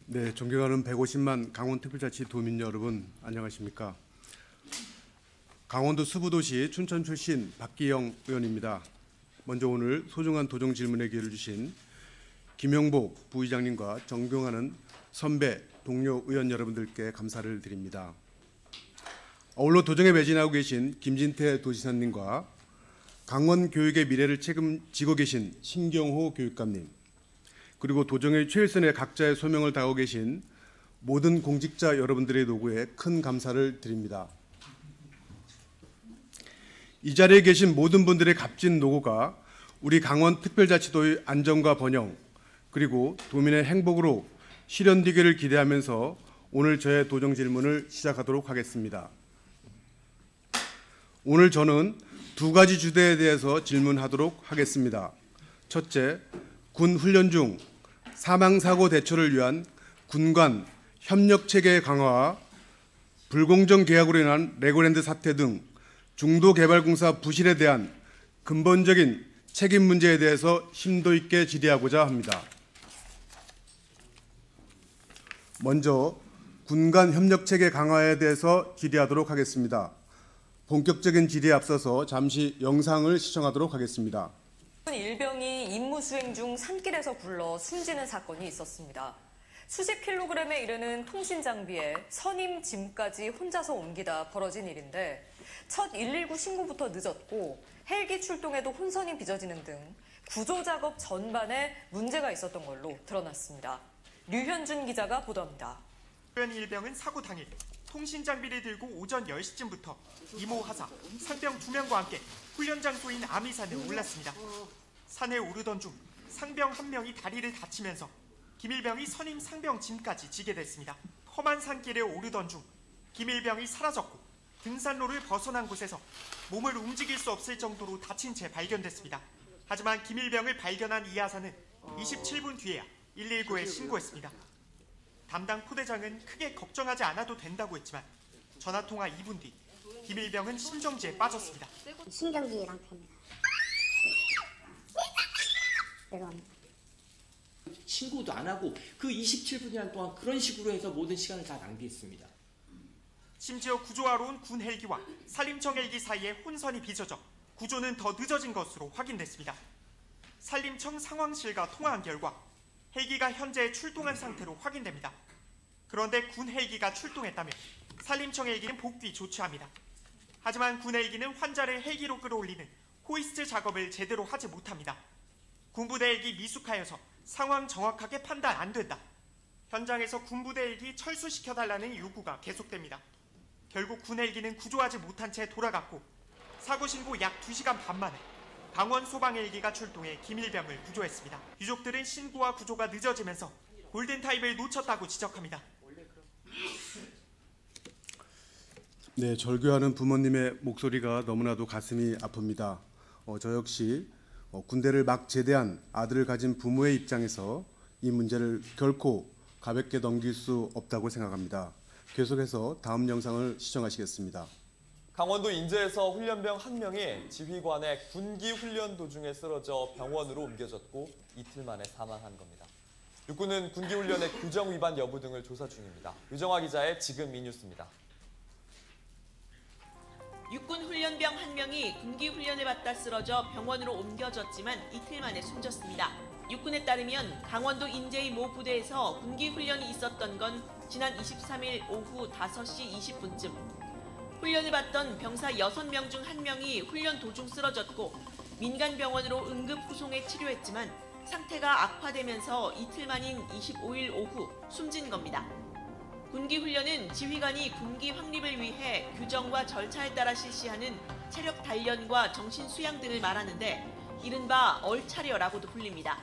네, 존경하는 150만 강원특별자치 도민 여러분, 안녕하십니까? 강원도 수부도시 춘천 출신 박기영 의원입니다. 먼저 오늘 소중한 도정 질문의 기회를 주신 김용복 부의장님과 존경하는 선배, 동료 의원 여러분들께 감사를 드립니다. 아울러 도정에 매진하고 계신 김진태 도지사님과 강원 교육의 미래를 책임지고 계신 신경호 교육감님, 그리고 도정의 최일선의 각자의 소명을 다하고 계신 모든 공직자 여러분들의 노고에 큰 감사를 드립니다. 이 자리에 계신 모든 분들의 값진 노고가 우리 강원특별자치도의 안정과 번영, 그리고 도민의 행복으로 실현되기를 기대하면서 오늘 저의 도정 질문을 시작하도록 하겠습니다. 오늘 저는 두 가지 주제에 대해서 질문하도록 하겠습니다. 첫째, 군 훈련 중 사망사고 대처를 위한 군간 협력체계 강화와 불공정 계약으로 인한 레고랜드 사태 등 중도개발공사 부실에 대한 근본적인 책임 문제에 대해서 심도 있게 질의하고자 합니다. 먼저 군간 협력체계 강화에 대해서 질의하도록 하겠습니다. 본격적인 질의에 앞서서 잠시 영상을 시청하도록 하겠습니다. 일병이 임무 수행 중 산길에서 굴러 숨지는 사건이 있었습니다. 수십 킬로그램에 이르는 통신 장비에 선임 짐까지 혼자서 옮기다 벌어진 일인데 첫 119 신고부터 늦었고 헬기 출동에도 혼선이 빚어지는 등 구조 작업 전반에 문제가 있었던 걸로 드러났습니다. 류현준 기자가 보도합니다. 일병은 사고 당일 통신 장비를 들고 오전 10시쯤부터 이모 하사, 상병 2명과 함께 훈련 장소인 아미산에 올랐습니다. 산에 오르던 중 상병 1명이 다리를 다치면서 김일병이 선임 상병 짐까지 지게 됐습니다. 험한 산길에 오르던 중 김일병이 사라졌고 등산로를 벗어난 곳에서 몸을 움직일 수 없을 정도로 다친 채 발견됐습니다. 하지만 김일병을 발견한 이 하사는 27분 뒤에야 119에 신고했습니다. 담당 포대장은 크게 걱정하지 않아도 된다고 했지만 전화통화 2분 뒤 김일병은 심정지에 빠졌습니다. 신경기 상태입니다. 신고도 안 하고 그 27분이란 동안 그런 식으로 해서 모든 시간을 다 낭비했습니다. 심지어 구조하러 온 군 헬기와 산림청 헬기 사이에 혼선이 빚어져 구조는 더 늦어진 것으로 확인됐습니다. 산림청 상황실과 통화한 결과 헬기가 현재 출동한 상태로 확인됩니다. 그런데 군 헬기가 출동했다면 산림청 헬기는 복귀 조치합니다. 하지만 군 헬기는 환자를 헬기로 끌어올리는 호이스트 작업을 제대로 하지 못합니다. 군부대 헬기 미숙하여서 상황 정확하게 판단 안 된다. 현장에서 군부대 헬기 철수시켜달라는 요구가 계속됩니다. 결국 군 헬기는 구조하지 못한 채 돌아갔고 사고 신고 약 2시간 반 만에 강원 소방 헬기가 출동해 김일병을 구조했습니다. 유족들은 신고와 구조가 늦어지면서 골든타임을 놓쳤다고 지적합니다. 네, 절규하는 부모님의 목소리가 너무나도 가슴이 아픕니다. 저 역시 군대를 막 제대한 아들을 가진 부모의 입장에서 이 문제를 결코 가볍게 넘길 수 없다고 생각합니다. 계속해서 다음 영상을 시청하시겠습니다. 강원도 인제에서 훈련병 1명이 지휘관의 군기 훈련 도중에 쓰러져 병원으로 옮겨졌고 이틀 만에 사망한 겁니다. 육군은 군기 훈련의 규정 위반 여부 등을 조사 중입니다. 유정화 기자의 지금 이 뉴스입니다. 육군 훈련병 1명이 군기 훈련을 받다 쓰러져 병원으로 옮겨졌지만 이틀 만에 숨졌습니다. 육군에 따르면 강원도 인제의 모 부대에서 군기 훈련이 있었던 건 지난 23일 오후 5시 20분쯤. 훈련을 받던 병사 6명 중 1명이 훈련 도중 쓰러졌고 민간병원으로 응급 후송해 치료했지만 상태가 악화되면서 이틀 만인 25일 오후 숨진 겁니다. 군기 훈련은 지휘관이 군기 확립을 위해 규정과 절차에 따라 실시하는 체력 단련과 정신 수양 등을 말하는데 이른바 얼차려라고도 불립니다.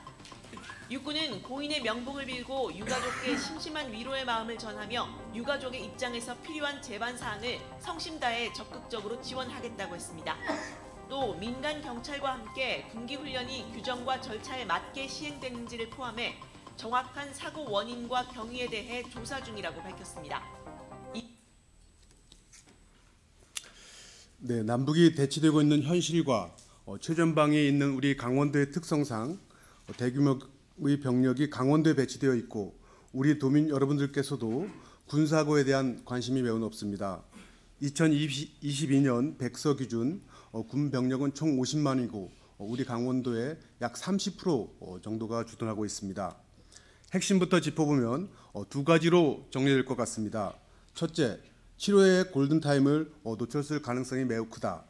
육군은 고인의 명복을 빌고 유가족께 심심한 위로의 마음을 전하며 유가족의 입장에서 필요한 제반 사항을 성심 다해 적극적으로 지원하겠다고 했습니다. 또 민간 경찰과 함께 군기 훈련이 규정과 절차에 맞게 시행되는지를 포함해 정확한 사고 원인과 경위에 대해 조사 중이라고 밝혔습니다. 네, 남북이 대치되고 있는 현실과 최전방에 있는 우리 강원도의 특성상 대규모의 병력이 강원도에 배치되어 있고 우리 도민 여러분들께서도 군사고에 대한 관심이 매우 높습니다. 2022년 백서 기준 군 병력은 총 50만이고 우리 강원도의 약 30% 정도가 주둔하고 있습니다. 핵심부터 짚어보면 두 가지로 정리될 것 같습니다. 첫째, 치료의 골든타임을 놓쳤을 가능성이 매우 크다.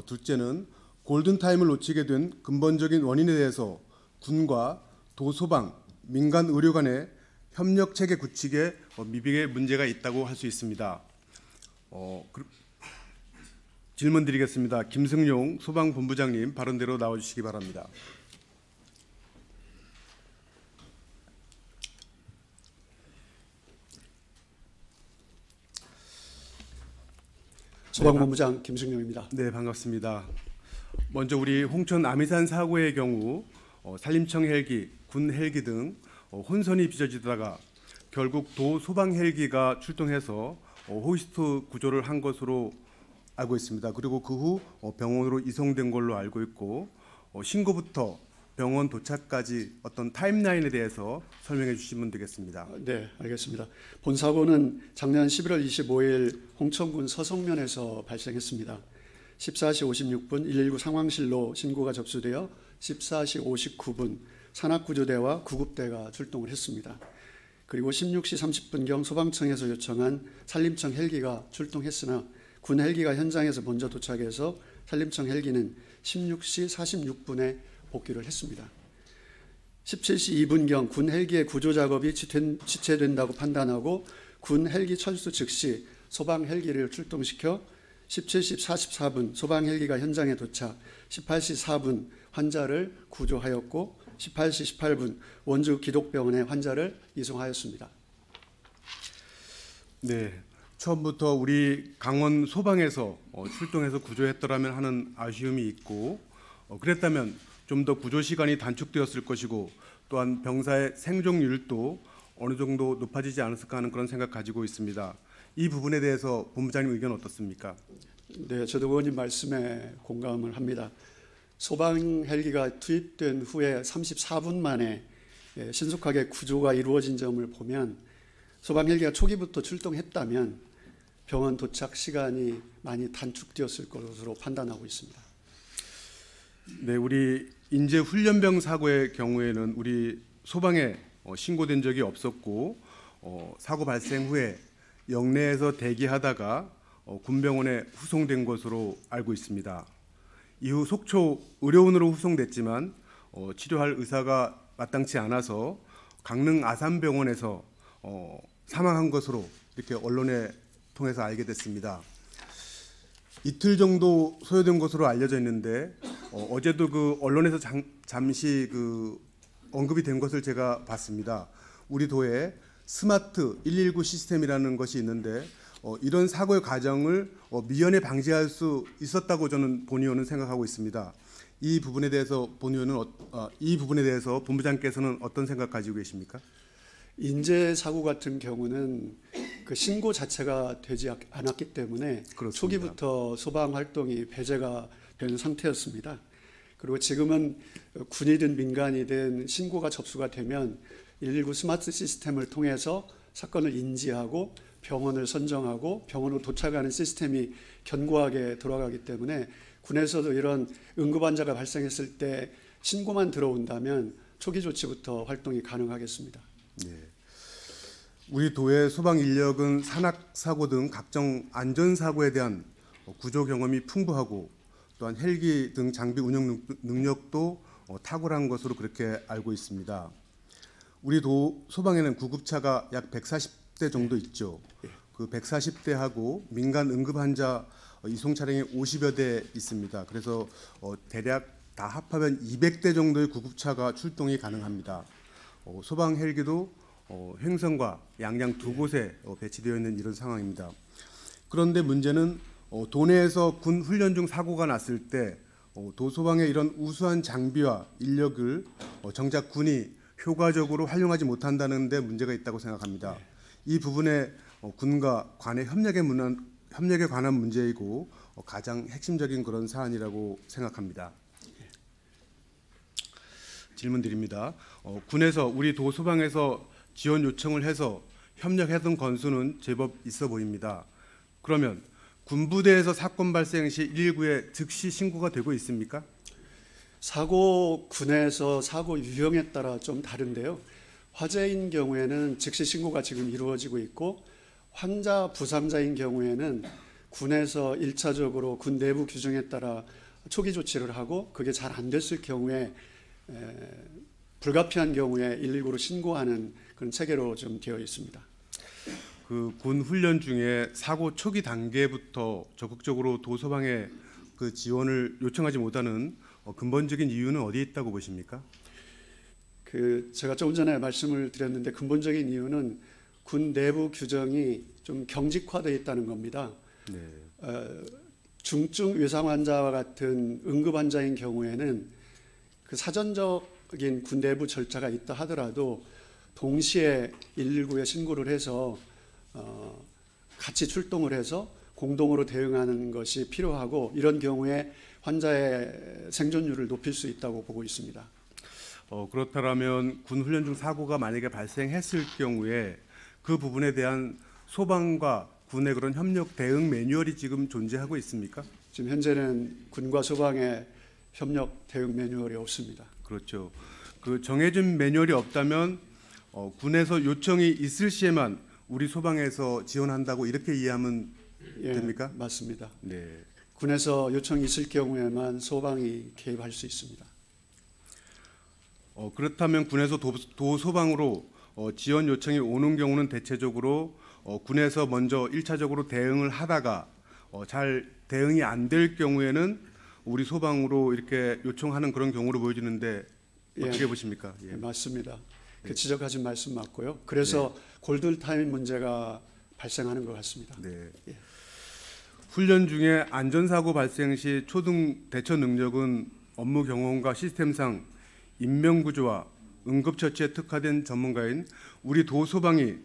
둘째는 골든타임을 놓치게 된 근본적인 원인에 대해서 군과 도소방, 민간 의료 간의 협력체계 구축에 미비의 문제가 있다고 할 수 있습니다. 질문 드리겠습니다. 김승용 소방본부장님 발언대로 나와주시기 바랍니다. 소방본부장 김승용입니다. 네, 반갑습니다. 먼저 우리 홍천 아미산 사고의 경우 산림청 헬기, 군 헬기 등 혼선이 빚어지다가 결국 도 소방 헬기가 출동해서 호이스트 구조를 한 것으로 알고 있습니다. 그리고 그 후 병원으로 이송된 걸로 알고 있고 신고부터 병원 도착까지 어떤 타임라인에 대해서 설명해 주시면 되겠습니다. 네, 알겠습니다. 본 사고는 작년 11월 25일 홍천군 서성면에서 발생했습니다. 14시 56분 119 상황실로 신고가 접수되어 14시 59분 산악구조대와 구급대가 출동을 했습니다. 그리고 16시 30분경 소방청에서 요청한 산림청 헬기가 출동했으나 군 헬기가 현장에서 먼저 도착해서 산림청 헬기는 16시 46분에 복귀를 했습니다. 17시 2분경 군 헬기의 구조 작업이 지체된다고 판단하고 군 헬기 철수 즉시 소방 헬기를 출동시켜 17시 44분 소방 헬기가 현장에 도착, 18시 4분 환자를 구조하였고 18시 18분 원주 기독병원에 환자를 이송하였습니다. 네, 처음부터 우리 강원 소방에서 출동해서 구조했더라면 하는 아쉬움이 있고 그랬다면 좀 더 구조 시간이 단축되었을 것이고 또한 병사의 생존율도 어느 정도 높아지지 않았을까 하는 그런 생각 가지고 있습니다. 이 부분에 대해서 본부장님 의견 어떻습니까? 네, 저도 의원님 말씀에 공감을 합니다. 소방 헬기가 투입된 후에 34분 만에 신속하게 구조가 이루어진 점을 보면 소방 헬기가 초기부터 출동했다면 병원 도착 시간이 많이 단축되었을 것으로 판단하고 있습니다. 네, 우리 인제 훈련병 사고의 경우에는 우리 소방에 신고된 적이 없었고 사고 발생 후에 영내에서 대기하다가 군병원에 후송된 것으로 알고 있습니다. 이후 속초 의료원으로 후송됐지만 치료할 의사가 마땅치 않아서 강릉 아산병원에서 사망한 것으로 이렇게 언론에 통해서 알게 됐습니다. 이틀 정도 소요된 것으로 알려져 있는데 어제도 그 언론에서 잠시 그 언급이 된 것을 제가 봤습니다. 우리 도에 스마트 119 시스템이라는 것이 있는데 이런 사고의 과정을 미연에 방지할 수 있었다고 저는 본 의원은 생각하고 있습니다. 이 부분에 대해서 본부장께서는 어떤 생각 가지고 계십니까? 인재 사고 같은 경우는 그 신고 자체가 되지 않았기 때문에 그렇습니다. 초기부터 소방 활동이 배제가 된 상태였습니다. 그리고 지금은 군이든 민간이든 신고가 접수가 되면 119 스마트 시스템을 통해서 사건을 인지하고 병원을 선정하고 병원으로 도착하는 시스템이 견고하게 돌아가기 때문에 군에서도 이런 응급 환자가 발생했을 때 신고만 들어온다면 초기 조치부터 활동이 가능하겠습니다. 네. 우리 도의 소방 인력은 산악 사고 등 각종 안전 사고에 대한 구조 경험이 풍부하고 또한 헬기 등 장비 운영 능력도 탁월한 것으로 그렇게 알고 있습니다. 우리 도 소방에는 구급차가 약 140대 정도 있죠. 그 140대하고 민간 응급 환자 이송 차량이 50여 대 있습니다. 그래서 대략 다 합하면 200대 정도의 구급차가 출동이 가능합니다. 소방 헬기도 횡성과 양양 두 곳에 배치되어 있는 이런 상황입니다. 그런데 문제는 도내에서 군 훈련 중 사고가 났을 때 도소방의 이런 우수한 장비와 인력을 정작 군이 효과적으로 활용하지 못한다는 데 문제가 있다고 생각합니다. 이 부분에 군과 관의 협력에 관한 문제이고 가장 핵심적인 그런 사안이라고 생각합니다. 질문 드립니다. 군에서 우리 도 소방에서 지원 요청을 해서 협력했던 건수는 제법 있어 보입니다. 그러면 군부대에서 사건 발생 시 119에 즉시 신고가 되고 있습니까? 사고 군에서 사고 유형에 따라 좀 다른데요. 화재인 경우에는 즉시 신고가 지금 이루어지고 있고, 환자 부상자인 경우에는 군에서 1차적으로 군 내부 규정에 따라 초기 조치를 하고 그게 잘 안 됐을 경우에 불가피한 경우에 119로 신고하는 그런 체계로 좀 되어 있습니다. 그 군 훈련 중에 사고 초기 단계부터 적극적으로 도서방에 그 지원을 요청하지 못하는 근본적인 이유는 어디에 있다고 보십니까? 제가 조금 전에 말씀을 드렸는데 근본적인 이유는 군 내부 규정이 좀 경직화되어 있다는 겁니다. 네. 중증 외상 환자와 같은 응급 환자인 경우에는 그 사전적인 군 내부 절차가 있다 하더라도 동시에 119에 신고를 해서 같이 출동을 해서 공동으로 대응하는 것이 필요하고, 이런 경우에 환자의 생존율을 높일 수 있다고 보고 있습니다. 그렇다면 군 훈련 중 사고가 만약에 발생했을 경우에 그 부분에 대한 소방과 군의 그런 협력 대응 매뉴얼이 지금 존재하고 있습니까? 지금 현재는 군과 소방의 협력 대응 매뉴얼이 없습니다. 그렇죠. 그 정해진 매뉴얼이 없다면 군에서 요청이 있을 시에만 우리 소방에서 지원한다고 이렇게 이해하면 됩니까? 맞습니다. 네. 군에서 요청이 있을 경우에만 소방이 개입할 수 있습니다. 그렇다면 군에서 도소방으로 지원 요청이 오는 경우는 대체적으로 군에서 먼저 1차적으로 대응을 하다가 잘 대응이 안 될 경우에는 우리 소방으로 이렇게 요청하는 그런 경우로 보여지는데 어떻게 보십니까? 예. 맞습니다. 그 지적하신 말씀 맞고요. 그래서 골든타임 문제가 발생하는 것 같습니다. 네. 예. 훈련 중에 안전사고 발생 시 초등 대처 능력은 업무 경험과 시스템상 인명구조와 응급처치에 특화된 전문가인 우리 도소방이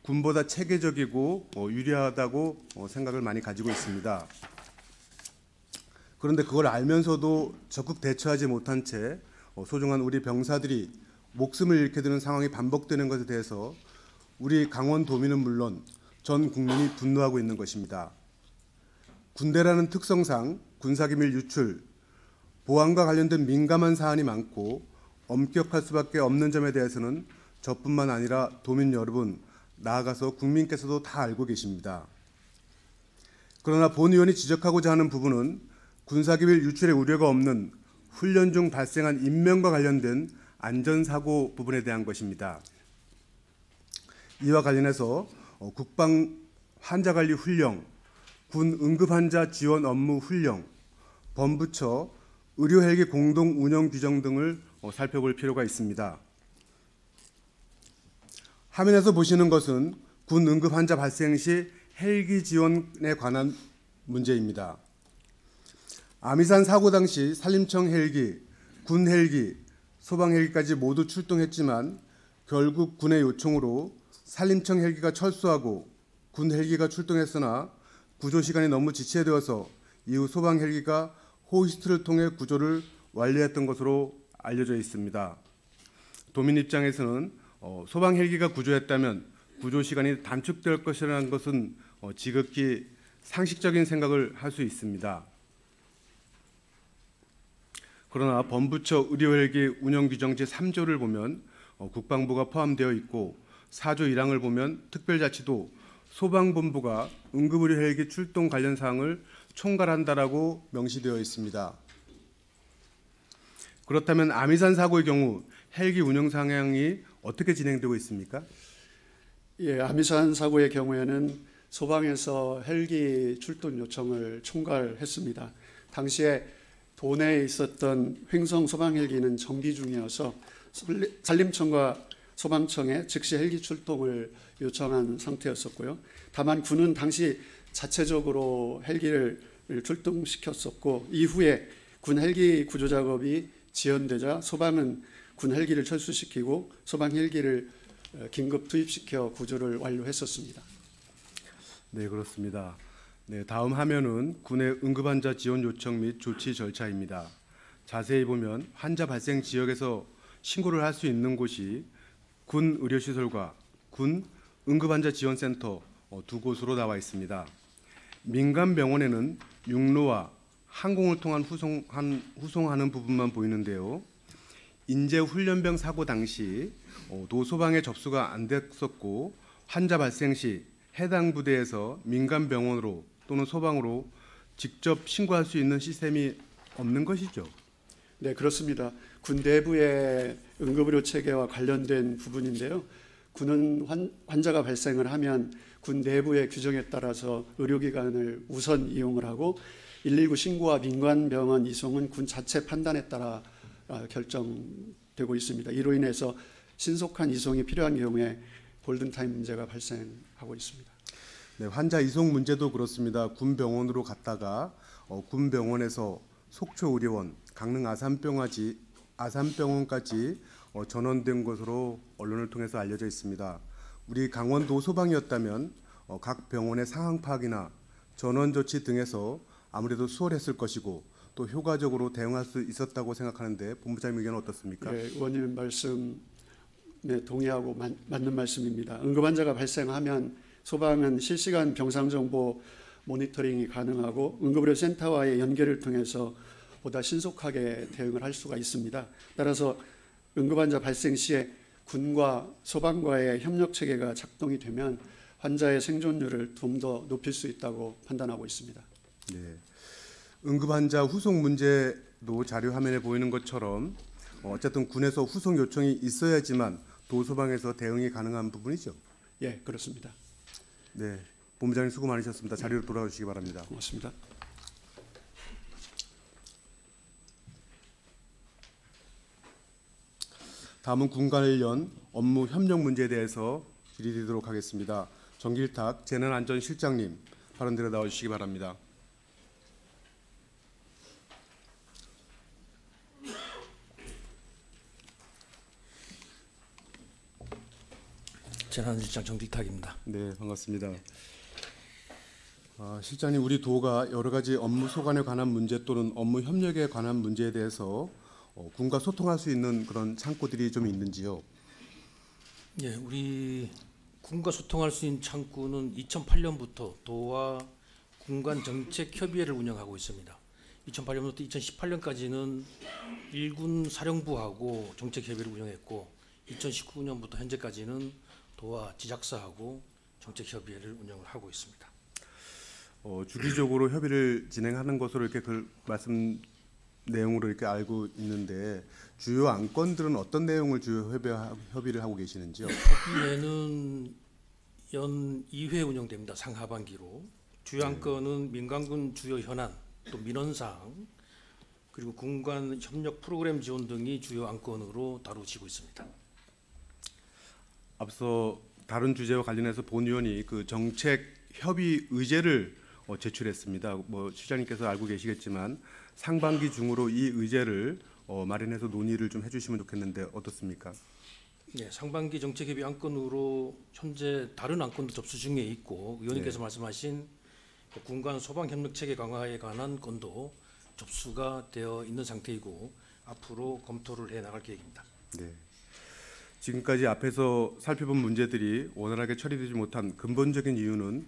군보다 체계적이고 유리하다고 생각을 많이 가지고 있습니다. 그런데 그걸 알면서도 적극 대처하지 못한 채 소중한 우리 병사들이 목숨을 잃게 되는 상황이 반복되는 것에 대해서 우리 강원도민은 물론 전 국민이 분노하고 있는 것입니다. 군대라는 특성상 군사기밀 유출, 보안과 관련된 민감한 사안이 많고 엄격할 수밖에 없는 점에 대해서는 저뿐만 아니라 도민 여러분, 나아가서 국민께서도 다 알고 계십니다. 그러나 본 의원이 지적하고자 하는 부분은 군사기밀 유출의 우려가 없는 훈련 중 발생한 인명과 관련된 안전사고 부분에 대한 것입니다. 이와 관련해서 국방 환자관리 훈령, 군 응급환자 지원 업무 훈령, 범부처 의료헬기 공동 운영 규정 등을 살펴볼 필요가 있습니다. 화면에서 보시는 것은 군 응급환자 발생 시 헬기 지원에 관한 문제입니다. 아미산 사고 당시 산림청 헬기, 군 헬기, 소방 헬기까지 모두 출동했지만 결국 군의 요청으로 산림청 헬기가 철수하고 군 헬기가 출동했으나 구조 시간이 너무 지체되어서 이후 소방 헬기가 호이스트를 통해 구조를 완료했던 것으로 알려져 있습니다. 도민 입장에서는 소방 헬기가 구조했다면 구조 시간이 단축될 것이라는 것은 지극히 상식적인 생각을 할 수 있습니다. 그러나 범부처 의료헬기 운영규정 제3조를 보면 국방부가 포함되어 있고 4조 1항을 보면 특별자치도 소방본부가 응급의료헬기 출동 관련 사항을 총괄한다라고 명시되어 있습니다. 그렇다면 아미산 사고의 경우 헬기 운영 상황이 어떻게 진행되고 있습니까? 예, 아미산 사고의 경우에는 소방에서 헬기 출동 요청을 총괄했습니다. 당시에 도내에 있었던 횡성 소방 헬기는 정비 중이어서 산림청과 소방청에 즉시 헬기 출동을 요청한 상태였었고요. 다만 군은 당시 자체적으로 헬기를 출동시켰었고 이후에 군 헬기 구조 작업이 지연되자 소방은 군 헬기를 철수시키고 소방 헬기를 긴급 투입시켜 구조를 완료했었습니다. 네, 그렇습니다. 네, 다음 화면은 군의 응급환자 지원 요청 및 조치 절차입니다. 자세히 보면 환자 발생 지역에서 신고를 할 수 있는 곳이 군 의료시설과 군 응급환자 지원센터 두 곳으로 나와 있습니다. 민간 병원에는 육로와 항공을 통한 후송하는 부분만 보이는데요. 인제 훈련병 사고 당시 도소방에 접수가 안 됐었고 환자 발생 시 해당 부대에서 민간 병원으로 또는 소방으로 직접 신고할 수 있는 시스템이 없는 것이죠. 네, 그렇습니다. 군 내부의 응급의료 체계와 관련된 부분인데요. 군은 환자가 발생을 하면 군 내부의 규정에 따라서 의료기관을 우선 이용을 하고 119 신고와 민간병원 이송은 군 자체 판단에 따라 결정되고 있습니다. 이로 인해서 신속한 이송이 필요한 경우에 골든타임 문제가 발생하고 있습니다. 네, 환자 이송 문제도 그렇습니다. 군 병원으로 갔다가 군 병원에서 속초의료원, 강릉 아산병원까지 전원된 것으로 언론을 통해서 알려져 있습니다. 우리 강원도 소방이었다면 각 병원의 상황 파악이나 전원 조치 등에서 아무래도 수월했을 것이고 또 효과적으로 대응할 수 있었다고 생각하는데 본부장님 의견은 어떻습니까? 네, 의원님 말씀 동의하고 맞는 말씀입니다. 응급환자가 발생하면 소방은 실시간 병상정보 모니터링이 가능하고 응급의료센터와의 연계를 통해서 보다 신속하게 대응을 할 수가 있습니다. 따라서 응급환자 발생 시에 군과 소방과의 협력체계가 작동이 되면 환자의 생존율을 좀 더 높일 수 있다고 판단하고 있습니다. 네, 응급환자 후송 문제도 자료 화면에 보이는 것처럼 어쨌든 군에서 후송 요청이 있어야지만 도소방에서 대응이 가능한 부분이죠. 예, 그렇습니다. 네, 본부장님 수고 많으셨습니다. 자리로 돌아오시기 바랍니다. 고맙습니다. 다음은 군 관련 업무 협력 문제에 대해서 질의드리도록 하겠습니다. 정길탁 재난안전실장님 발언대로 나와주시기 바랍니다. 재난실장 정길탁입니다. 네, 반갑습니다. 실장님, 우리 도가 여러 가지 업무 소관에 관한 문제 또는 업무 협력에 관한 문제에 대해서 군과 소통할 수 있는 그런 창구들이 좀 있는지요? 예, 우리 군과 소통할 수 있는 창구는 2008년부터 도와 군간 정책협의회를 운영하고 있습니다. 2008년부터 2018년까지는 일군 사령부하고 정책협의회를 운영했고 2019년부터 현재까지는 도와 지작사하고 정책협의회를 운영을 하고 있습니다. 주기적으로 협의를 진행하는 것으로 이렇게 말씀 내용으로 이렇게 알고 있는데 주요 안건들은 어떤 내용을 주요 협의를 하고 계시는지요? 협의회는 연 2회 운영됩니다. 상하반기로. 주요 안건은 민간군 주요 현안, 또 민원사항, 그리고 군간 협력 프로그램 지원 등이 주요 안건으로 다루어지고 있습니다. 앞서 다른 주제와 관련해서 본위원이 그 정책 협의 의제를 제출했습니다. 시장님께서 알고 계시겠지만 상반기 중으로 이 의제를 마련해서 논의를 좀 해주시면 좋겠는데 어떻습니까? 네, 상반기 정책협의 안건으로 현재 다른 안건도 접수 중에 있고 의원님께서 말씀하신 군간 소방 협력 체계 강화에 관한 건도 접수가 되어 있는 상태이고 앞으로 검토를 해 나갈 계획입니다. 네. 지금까지 앞에서 살펴본 문제들이 원활하게 처리되지 못한 근본적인 이유는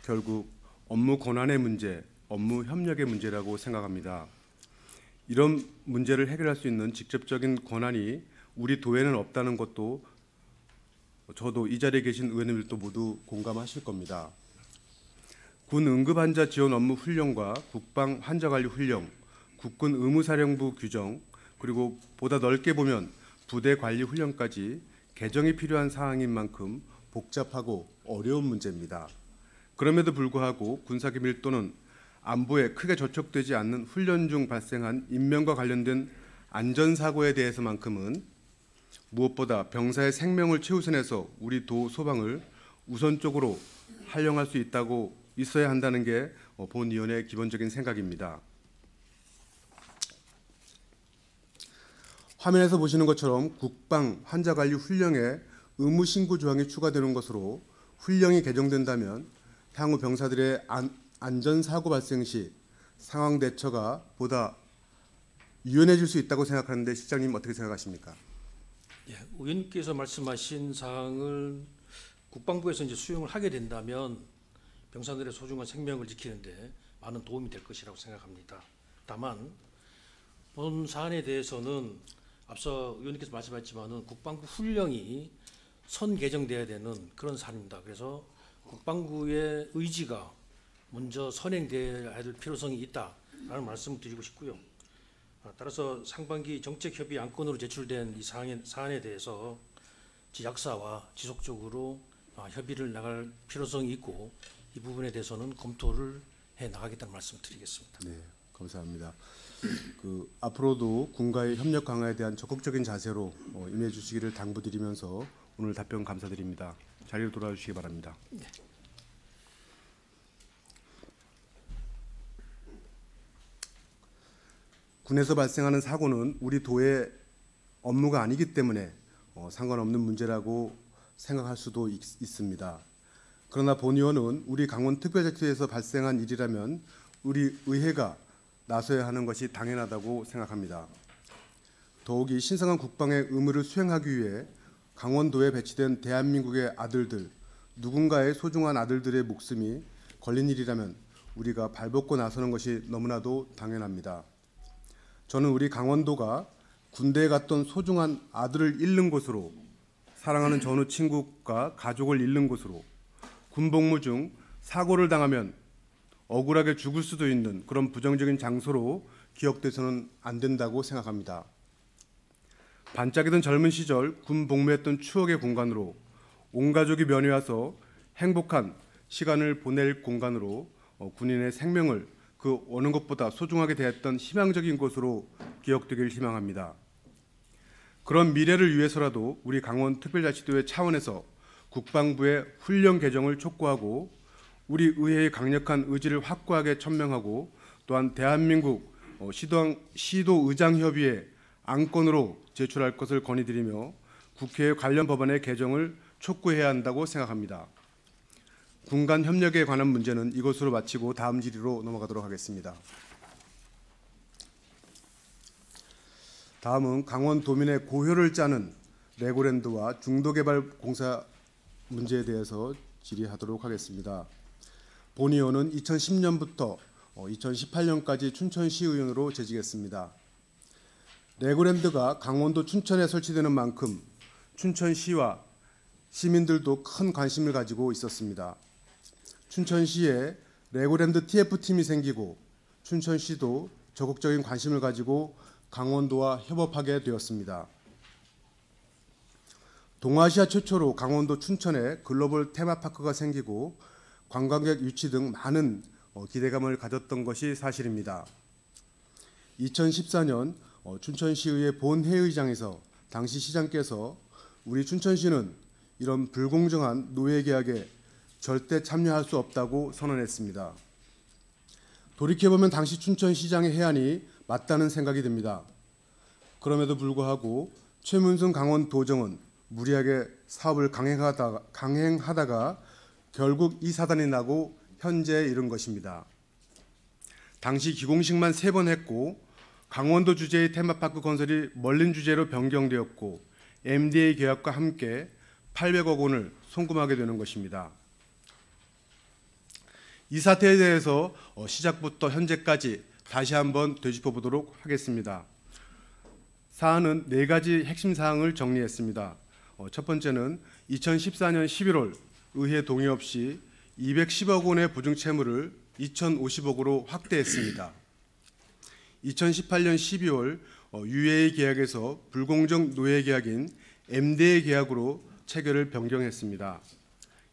결국 업무 권한의 문제, 업무 협력의 문제라고 생각합니다. 이런 문제를 해결할 수 있는 직접적인 권한이 우리 도에는 없다는 것도 저도 이 자리에 계신 의원님들도 모두 공감하실 겁니다. 군 응급환자 지원 업무 훈련과 국방 환자관리 훈련, 국군 의무사령부 규정, 그리고 보다 넓게 보면 부대 관리 훈련까지 개정이 필요한 사항인 만큼 복잡하고 어려운 문제입니다. 그럼에도 불구하고 군사기밀 또는 안보에 크게 저촉되지 않는 훈련 중 발생한 인명과 관련된 안전사고에 대해서만큼은 무엇보다 병사의 생명을 최우선해서 우리 도 소방을 우선적으로 활용할 수 있어야 한다는 게 본위원회의 기본적인 생각입니다. 화면에서 보시는 것처럼 국방 환자관리 훈령에 의무신고 조항이 추가되는 것으로 훈령이 개정된다면 향후 병사들의 안전사고 발생 시 상황 대처가 보다 유연해질 수 있다고 생각하는데 실장님 어떻게 생각하십니까? 예, 의원님께서 말씀하신 사항을 국방부에서 이제 수용을 하게 된다면 병사들의 소중한 생명을 지키는데 많은 도움이 될 것이라고 생각합니다. 다만 본 사안에 대해서는 앞서 의원님께서 말씀하셨지만은 국방부 훈령이 선 개정돼야 되는 그런 사안입니다. 그래서 국방부의 의지가 먼저 선행돼야 할 필요성이 있다라는 말씀을 드리고 싶고요. 따라서 상반기 정책협의 안건으로 제출된 이 사안에 대해서 지작사와 지속적으로 협의를 나갈 필요성이 있고 이 부분에 대해서는 검토를 해 나가겠다는 말씀을 드리겠습니다. 네, 감사합니다. 앞으로도 군과의 협력 강화에 대한 적극적인 자세로 임해 주시기를 당부드리면서 오늘 답변 감사드립니다. 자리로 돌아주시기 바랍니다. 네. 군에서 발생하는 사고는 우리 도의 업무가 아니기 때문에 상관없는 문제라고 생각할 수도 있습니다. 그러나 본 의원은 우리 강원특별자치도에서 발생한 일이라면 우리 의회가 나서야 하는 것이 당연하다고 생각합니다. 더욱이 신성한 국방의 의무를 수행하기 위해 강원도에 배치된 대한민국의 아들들, 누군가의 소중한 아들들의 목숨이 걸린 일이라면 우리가 발벗고 나서는 것이 너무나도 당연합니다. 저는 우리 강원도가 군대에 갔던 소중한 아들을 잃는 곳으로, 사랑하는 전후 친구과 가족을 잃는 곳으로, 군복무 중 사고를 당하면 억울하게 죽을 수도 있는 그런 부정적인 장소로 기억돼서는 안 된다고 생각합니다. 반짝이던 젊은 시절 군 복무했던 추억의 공간으로, 온 가족이 면회 와서 행복한 시간을 보낼 공간으로, 군인의 생명을 그 어느 것보다 소중하게 대했던 희망적인 곳으로 기억되길 희망합니다. 그런 미래를 위해서라도 우리 강원특별자치도의 차원에서 국방부의 훈련 개정을 촉구하고 우리 의회의 강력한 의지를 확고하게 천명하고 또한 대한민국 시도의장협의회 안건으로 제출할 것을 건의드리며 국회의 관련 법안의 개정을 촉구해야 한다고 생각합니다. 군 간 협력에 관한 문제는 이것으로 마치고 다음 질의로 넘어가도록 하겠습니다. 다음은 강원도민의 고효를 짜는 레고랜드와 중도개발공사 문제에 대해서 질의하도록 하겠습니다. 본 의원은 2010년부터 2018년까지 춘천시 의원으로 재직했습니다. 레고랜드가 강원도 춘천에 설치되는 만큼 춘천시와 시민들도 큰 관심을 가지고 있었습니다. 춘천시에 레고랜드 TF팀이 생기고 춘천시도 적극적인 관심을 가지고 강원도와 협업하게 되었습니다. 동아시아 최초로 강원도 춘천에 글로벌 테마파크가 생기고 관광객 유치 등 많은 기대감을 가졌던 것이 사실입니다. 2014년 춘천시의회 본회의장에서 당시 시장께서 우리 춘천시는 이런 불공정한 노예계약에 절대 참여할 수 없다고 선언했습니다. 돌이켜보면 당시 춘천시장의 해안이 맞다는 생각이 듭니다. 그럼에도 불구하고 최문순 강원도정은 무리하게 사업을 강행하다가 결국 이 사단이 나고 현재에 이른 것입니다. 당시 기공식만 3번 했고 강원도 주제의 테마파크 건설이 멀린 주제로 변경되었고 MDA 계약과 함께 800억 원을 송금하게 되는 것입니다. 이 사태에 대해서 시작부터 현재까지 다시 한번 되짚어보도록 하겠습니다. 사안은 4가지 핵심 사항을 정리했습니다. 첫 번째는 2014년 11월 의회 동의 없이 210억 원의 보증채무를 2,050억으로 확대했습니다. 2018년 12월 UAE 계약에서 불공정 노예 계약인 MDA 계약으로 체결을 변경했습니다.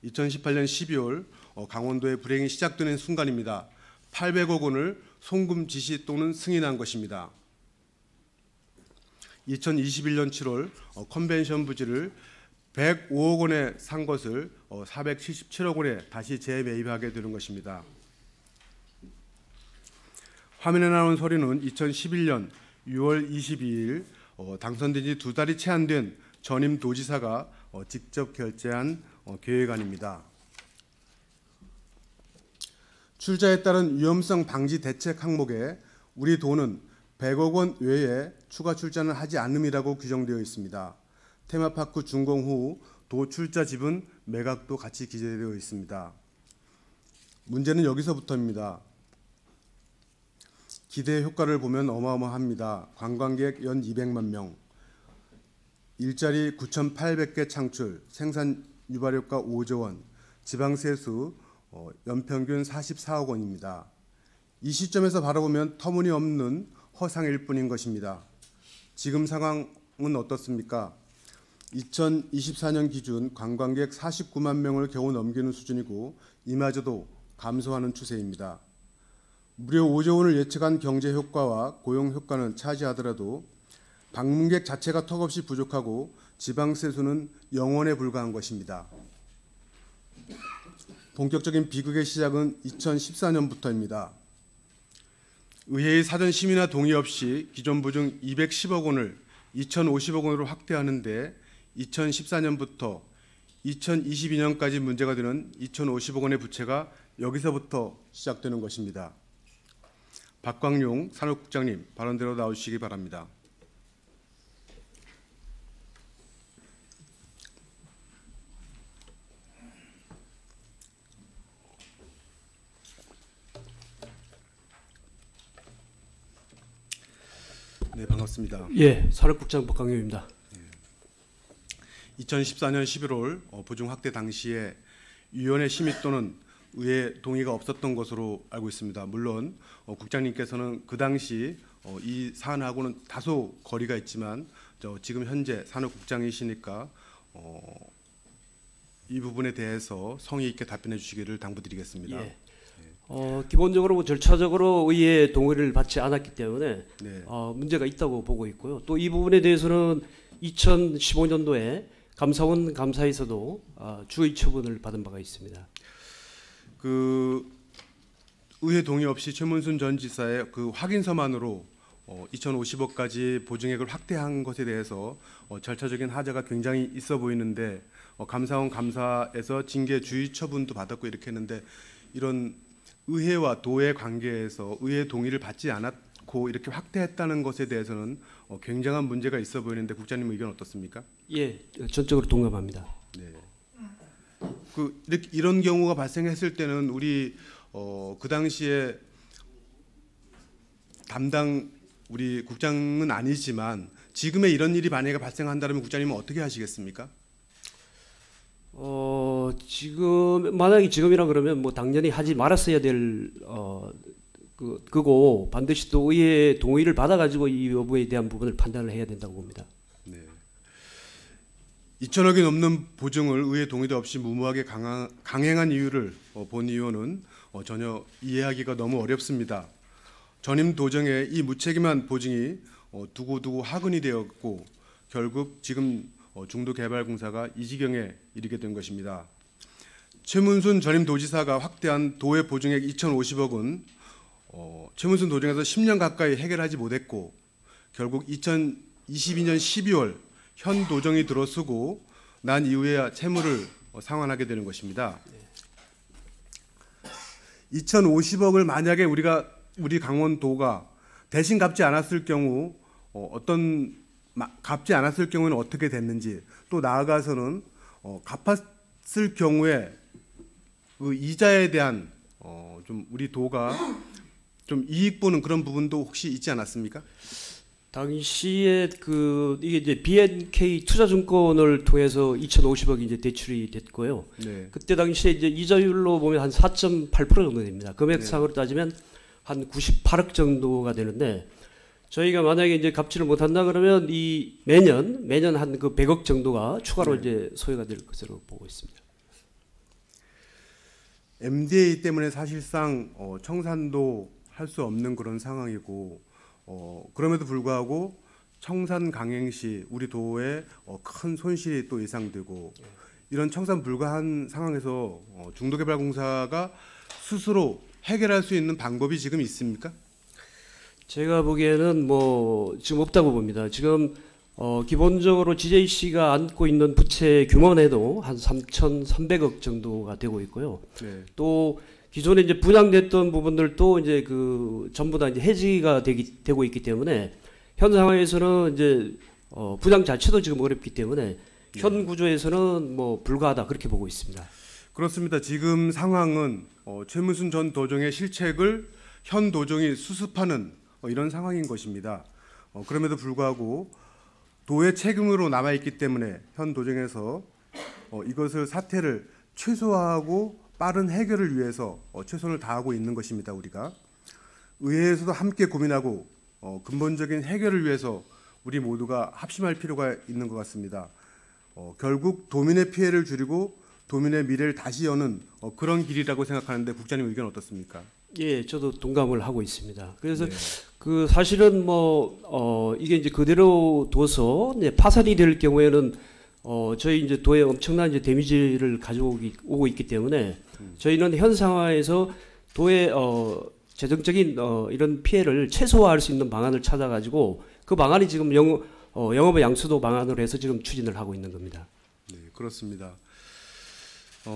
2018년 12월 강원도의 불행이 시작되는 순간입니다. 800억 원을 송금 지시 또는 승인한 것입니다. 2021년 7월 컨벤션 부지를 105억 원에 산 것을 477억 원에 다시 재매입하게 되는 것입니다. 화면에 나온 서류는 2011년 6월 22일 당선된 지 2달이 채 안 된 전임 도지사가 직접 결재한 계획안입니다. 출자에 따른 위험성 방지 대책 항목에 우리 도는 100억 원 외에 추가 출자는 하지 않음이라고 규정되어 있습니다. 테마파크 준공 후 도 출자 지분 매각도 같이 기재되어 있습니다. 문제는 여기서부터입니다. 기대 효과를 보면 어마어마합니다. 관광객 연 200만 명, 일자리 9,800개 창출, 생산 유발 효과 5조 원, 지방세수 연평균 44억 원입니다. 이 시점에서 바라보면 터무니없는 허상일 뿐인 것입니다. 지금 상황은 어떻습니까? 2024년 기준 관광객 49만 명을 겨우 넘기는 수준이고 이마저도 감소하는 추세입니다. 무려 5조 원을 예측한 경제 효과와 고용 효과는 차지하더라도 방문객 자체가 턱없이 부족하고 지방세수는 0원에 불과한 것입니다. 본격적인 비극의 시작은 2014년부터입니다. 의회의 사전 심의나 동의 없이 기존 보증 210억 원을 2,050억 원으로 확대하는데 2014년부터 2022년까지 문제가 되는 2,050억 원의 부채가 여기서부터 시작되는 것입니다. 박광용 산업국장님, 발언대로 나오시기 바랍니다. 네, 반갑습니다. 예, 산업국장 박광용입니다. 2014년 11월 보증 확대 당시에 위원회 심의 또는 의회 동의가 없었던 것으로 알고 있습니다. 물론 국장님께서는 그 당시 이 사안하고는 다소 거리가 있지만 지금 현재 산업국장이시니까 이 부분에 대해서 성의 있게 답변해 주시기를 당부드리겠습니다. 예. 기본적으로 절차적으로 의회 동의를 받지 않았기 때문에 네. 문제가 있다고 보고 있고요. 또 이 부분에 대해서는 2015년도에 감사원 감사에서도 주의 처분을 받은 바가 있습니다. 그 의회 동의 없이 최문순 전 지사의 그 확인서만으로 2,050억까지 보증액을 확대한 것에 대해서 절차적인 하자가 굉장히 있어 보이는데 감사원 감사에서 징계 주의 처분도 받았고 이렇게 했는데 이런 의회와 도의 관계에서 의회 동의를 받지 않았고 이렇게 확대했다는 것에 대해서는 굉장한 문제가 있어 보이는데 국장님 의견 어떻습니까? 예, 전적으로 동감합니다. 네. 이런 경우가 발생했을 때는 우리 그 당시에 담당 우리 국장은 아니지만 지금의 이런 일이 만약에 발생한다면 국장님은 어떻게 하시겠습니까? 지금 만약에 지금이라 그러면 뭐 당연히 하지 말았어야 될 그거 반드시 또 의회 동의를 받아가지고 이 여부에 대한 부분을 판단을 해야 된다고 봅니다. 네. 2천억이 넘는 보증을 의회 동의도 없이 무모하게 강행한 이유를 본 의원은 전혀 이해하기가 너무 어렵습니다. 전임 도정의 이 무책임한 보증이 두고두고 하근이 되었고 결국 지금 중도개발공사가 이 지경에 이르게 된 것입니다. 최문순 전임 도지사가 확대한 도의 보증액 2,050억은 최문순 도정에서 10년 가까이 해결하지 못했고 결국 2022년 12월 현 도정이 들어서고 난 이후에야 채무를 상환하게 되는 것입니다. 2,050억을 만약에 우리 강원도가 대신 갚지 않았을 경우 갚지 않았을 경우는 어떻게 됐는지 또 나아가서는 갚았을 경우에 그 이자에 대한 좀 우리 도가 좀 이익 보는 그런 부분도 혹시 있지 않았습니까? 당시에 이게 이제 BNK 투자증권을 통해서 2,050억이 이제 대출이 됐고요. 네. 그때 당시에 이제 이자율로 보면 한 4.8% 정도 됩니다. 금액상으로 따지면 한 98억 정도가 되는데 저희가 만약에 이제 갚지를 못한다 그러면 이 매년 한 그 100억 정도가 추가로 이제 소요가 될 것으로 보고 있습니다. MDA 때문에 사실상 청산도 할 수 없는 그런 상황이고 그럼에도 불구하고 청산 강행 시 우리 도에 큰 손실이 또 예상되고 이런 청산 불가한 상황에서 중도개발공사가 스스로 해결할 수 있는 방법이 지금 있습니까? 제가 보기에는 뭐 지금 없다고 봅니다. 지금 기본적으로 GJC가 안고 있는 부채 규모만 해도 한 3,300억 정도가 되고 있고요. 네. 또 기존에 이제 분양됐던 부분들도 이제 전부 다 이제 해지가 되고 있기 때문에 현 상황에서는 이제 부장 자체도 지금 어렵기 때문에 현 구조에서는 뭐 불가하다 그렇게 보고 있습니다. 그렇습니다. 지금 상황은 최문순 전 도정의 실책을 현 도정이 수습하는 이런 상황인 것입니다. 그럼에도 불구하고 도의 책임으로 남아있기 때문에 현 도정에서 이것을 사태를 최소화하고 빠른 해결을 위해서 최선을 다하고 있는 것입니다. 우리가 의회에서도 함께 고민하고 근본적인 해결을 위해서 우리 모두가 합심할 필요가 있는 것 같습니다. 결국 도민의 피해를 줄이고 도민의 미래를 다시 여는 그런 길이라고 생각하는데 국장님 의견 어떻습니까? 예, 저도 동감을 하고 있습니다. 그래서 그 사실은 이게 이제 그대로 둬서 이제 파산이 될 경우에는 저희 이제 도에 엄청난 이제 데미지를 가져오고 있기 때문에 저희는 현 상황에서 도의 재정적인 이런 피해를 최소화할 수 있는 방안을 찾아가지고 그 방안이 지금 영업의 양수도 방안으로 해서 지금 추진을 하고 있는 겁니다. 네, 그렇습니다.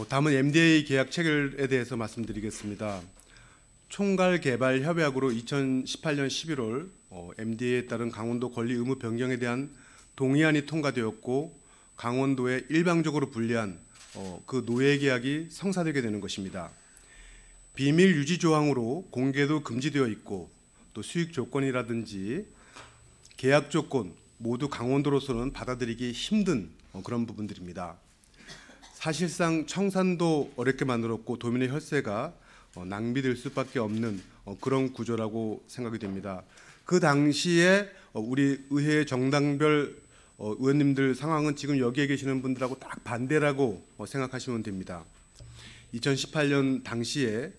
다음은 MDA 계약 체결에 대해서 말씀드리겠습니다. 총괄 개발 협약으로 2018년 11월 MDA에 따른 강원도 권리 의무 변경에 대한 동의안이 통과되었고 강원도에 일방적으로 분리한 그 노예 계약이 성사되게 되는 것입니다. 비밀 유지 조항으로 공개도 금지되어 있고 또 수익 조건이라든지 계약 조건 모두 강원도로서는 받아들이기 힘든 그런 부분들입니다. 사실상 청산도 어렵게 만들었고 도민의 혈세가 낭비될 수밖에 없는 그런 구조라고 생각이 됩니다. 그 당시에 우리 의회 정당별 의원님들 상황은 지금 여기에 계시는 분들하고 딱 반대라고 생각하시면 됩니다. 2018년 당시에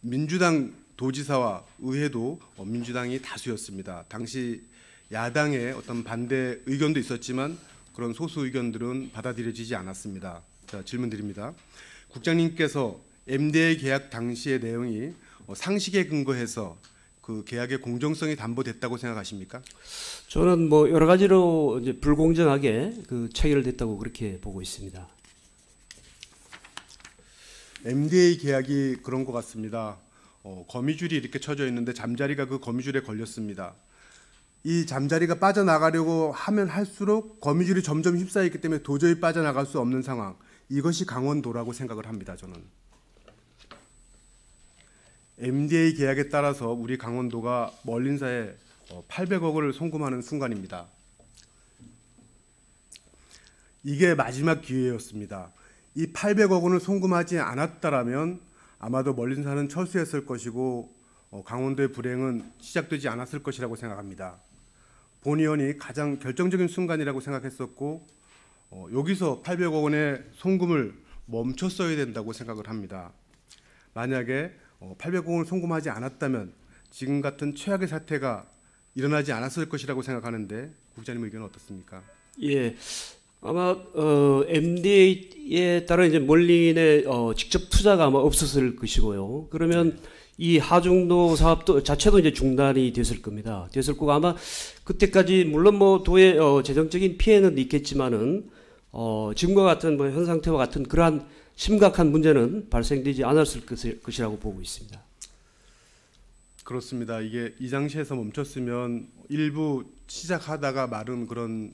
민주당 도지사와 의회도 민주당이 다수였습니다. 당시 야당의 어떤 반대 의견도 있었지만 그런 소수 의견들은 받아들여지지 않았습니다. 자, 질문 드립니다. 국장님께서 MDA 계약 당시의 내용이 상식에 근거해서 그 계약의 공정성이 담보됐다고 생각하십니까? 저는 뭐 여러 가지로 이제 불공정하게 그 체결됐다고 그렇게 보고 있습니다. MDA 계약이 그런 것 같습니다. 거미줄이 이렇게 쳐져 있는데 잠자리가 그 거미줄에 걸렸습니다. 이 잠자리가 빠져나가려고 하면 할수록 거미줄이 점점 휩싸이기 때문에 도저히 빠져나갈 수 없는 상황. 이것이 강원도라고 생각을 합니다. 저는. MDA 계약에 따라서 우리 강원도가 멀린사에 800억 원을 송금하는 순간입니다. 이게 마지막 기회였습니다. 이 800억 원을 송금하지 않았다라면 아마도 멀린사는 철수했을 것이고 강원도의 불행은 시작되지 않았을 것이라고 생각합니다. 본 의원이 가장 결정적인 순간이라고 생각했었고 여기서 800억 원의 송금을 멈췄어야 된다고 생각을 합니다. 만약에 800억 원을 송금하지 않았다면 지금 같은 최악의 사태가 일어나지 않았을 것이라고 생각하는데 국장님 의견은 어떻습니까? 예, 아마 MDA에 따른 이제 멀린의 직접 투자가 아마 없었을 것이고요. 그러면 이 하중도 사업도 자체도 이제 중단이 됐을 겁니다. 됐을 거고 아마 그때까지 물론 뭐 도의 재정적인 피해는 있겠지만은 지금과 같은 뭐 현 상태와 같은 그러한 심각한 문제는 발생되지 않았을 것이라고 보고 있습니다. 그렇습니다. 이게 이 당시에서 멈췄으면 일부 시작하다가 마른 그런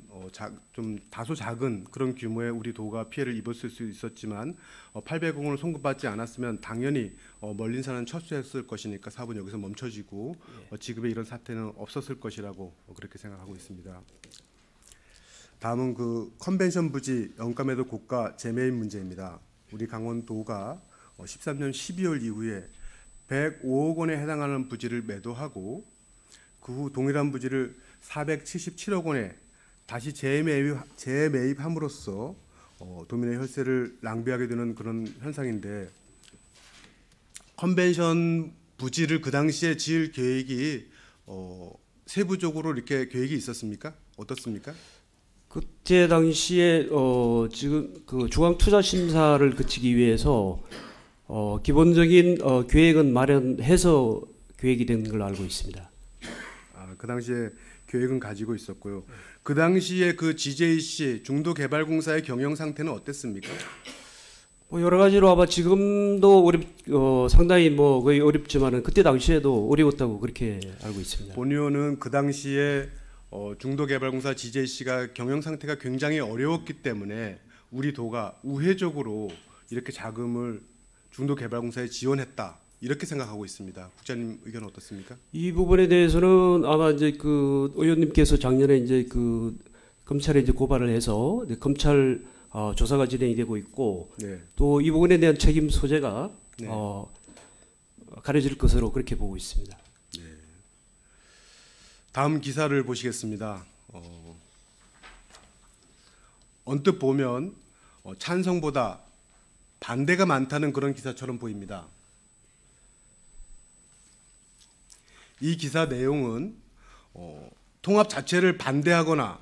좀 다소 작은 그런 규모의 우리 도가 피해를 입었을 수 있었지만 800억 원을 송금받지 않았으면 당연히 멀린사는 철수했을 것이니까 사업은 여기서 멈춰지고 지금의 이런 사태는 없었을 것이라고 그렇게 생각하고 있습니다. 다음은 그 컨벤션 부지 영감에도 고가 재매입 문제입니다. 우리 강원도가 13년 12월 이후에 105억 원에 해당하는 부지를 매도하고 그 후 동일한 부지를 477억 원에 다시 재매입함으로써 도민의 혈세를 낭비하게 되는 그런 현상인데 컨벤션 부지를 그 당시에 지을 계획이 세부적으로 이렇게 계획이 있었습니까? 어떻습니까? 그때 당시에 지금 그 중앙투자심사를 거치기 위해서 기본적인 계획은 마련해서 계획이 된 걸로 알고 있습니다. 그 당시에 계획은 가지고 있었고요. 그 당시에 그 GJC 중도개발공사의 경영 상태는 어땠습니까? 뭐 여러 가지로 아마 지금도 상당히 뭐 거의 어렵지만은 그때 당시에도 어려웠다고 그렇게 알고 있습니다. 본 의원은 그 당시에 중도개발공사 GJC가 경영 상태가 굉장히 어려웠기 때문에 우리 도가 우회적으로 이렇게 자금을 중도개발공사에 지원했다 이렇게 생각하고 있습니다. 국장님 의견은 어떻습니까? 이 부분에 대해서는 아마 이제 그 의원님께서 작년에 이제 그 검찰에 이제 고발을 해서 이제 검찰 조사가 진행이 되고 있고 네. 또 이 부분에 대한 책임 소재가 네. 가려질 것으로 그렇게 보고 있습니다. 다음 기사를 보시겠습니다. 언뜻 보면 찬성보다 반대가 많다는 그런 기사처럼 보입니다. 이 기사 내용은 통합 자체를 반대하거나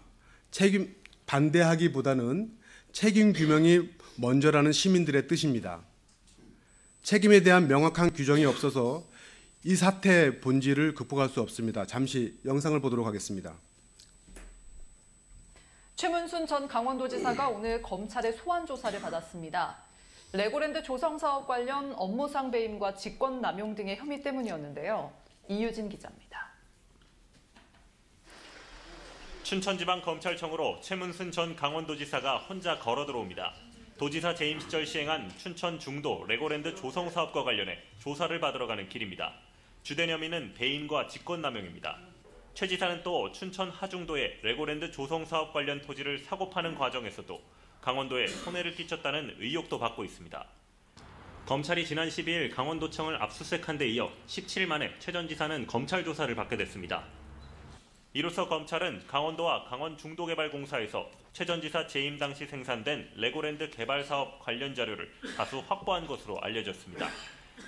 반대하기보다는 책임 규명이 먼저라는 시민들의 뜻입니다. 책임에 대한 명확한 규정이 없어서 이 사태의 본질을 극복할 수 없습니다. 잠시 영상을 보도록 하겠습니다. 최문순 전 강원도지사가 오늘 검찰의 소환 조사를 받았습니다. 레고랜드 조성 사업 관련 업무상 배임과 직권 남용 등의 혐의 때문이었는데요. 이유진 기자입니다. 춘천지방검찰청으로 최문순 전 강원도지사가 혼자 걸어 들어옵니다. 도지사 재임 시절 시행한 춘천 중도 레고랜드 조성 사업과 관련해 조사를 받으러 가는 길입니다. 주된 혐의는 배임과 직권남용입니다. 최 지사는 또 춘천 하중도의 레고랜드 조성 사업 관련 토지를 사고 파는 과정에서도 강원도에 손해를 끼쳤다는 의혹도 받고 있습니다. 검찰이 지난 12일 강원도청을 압수수색한 데 이어 17일 만에 최 전 지사는 검찰 조사를 받게 됐습니다. 이로써 검찰은 강원도와 강원중도개발공사에서 최 전 지사 재임 당시 생산된 레고랜드 개발 사업 관련 자료를 다수 확보한 것으로 알려졌습니다.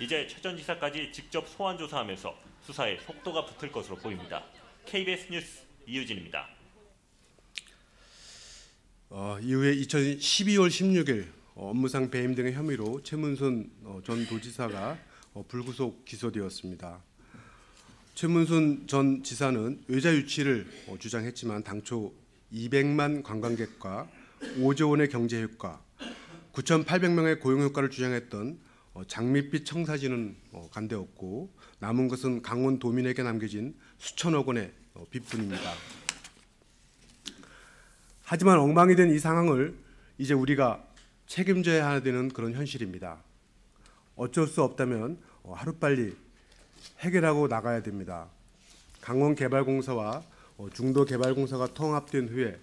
이제 최 전 지사까지 직접 소환 조사하면서 수사에 속도가 붙을 것으로 보입니다. KBS 뉴스 이유진입니다. 이후에 12월 16일 업무상 배임 등의 혐의로 최문순 전 도지사가 불구속 기소되었습니다. 최문순 전 지사는 외자 유치를 주장했지만 당초 200만 관광객과 5조 원의 경제 효과, 9,800명의 고용 효과를 주장했던 장밋빛 청사진은 간대없고 남은 것은 강원도민에게 남겨진 수천억 원의 빚뿐입니다. 하지만 엉망이 된 이 상황을 이제 우리가 책임져야 되는 그런 현실입니다. 어쩔 수 없다면 하루빨리 해결하고 나가야 됩니다. 강원개발공사와 중도개발공사가 통합된 후에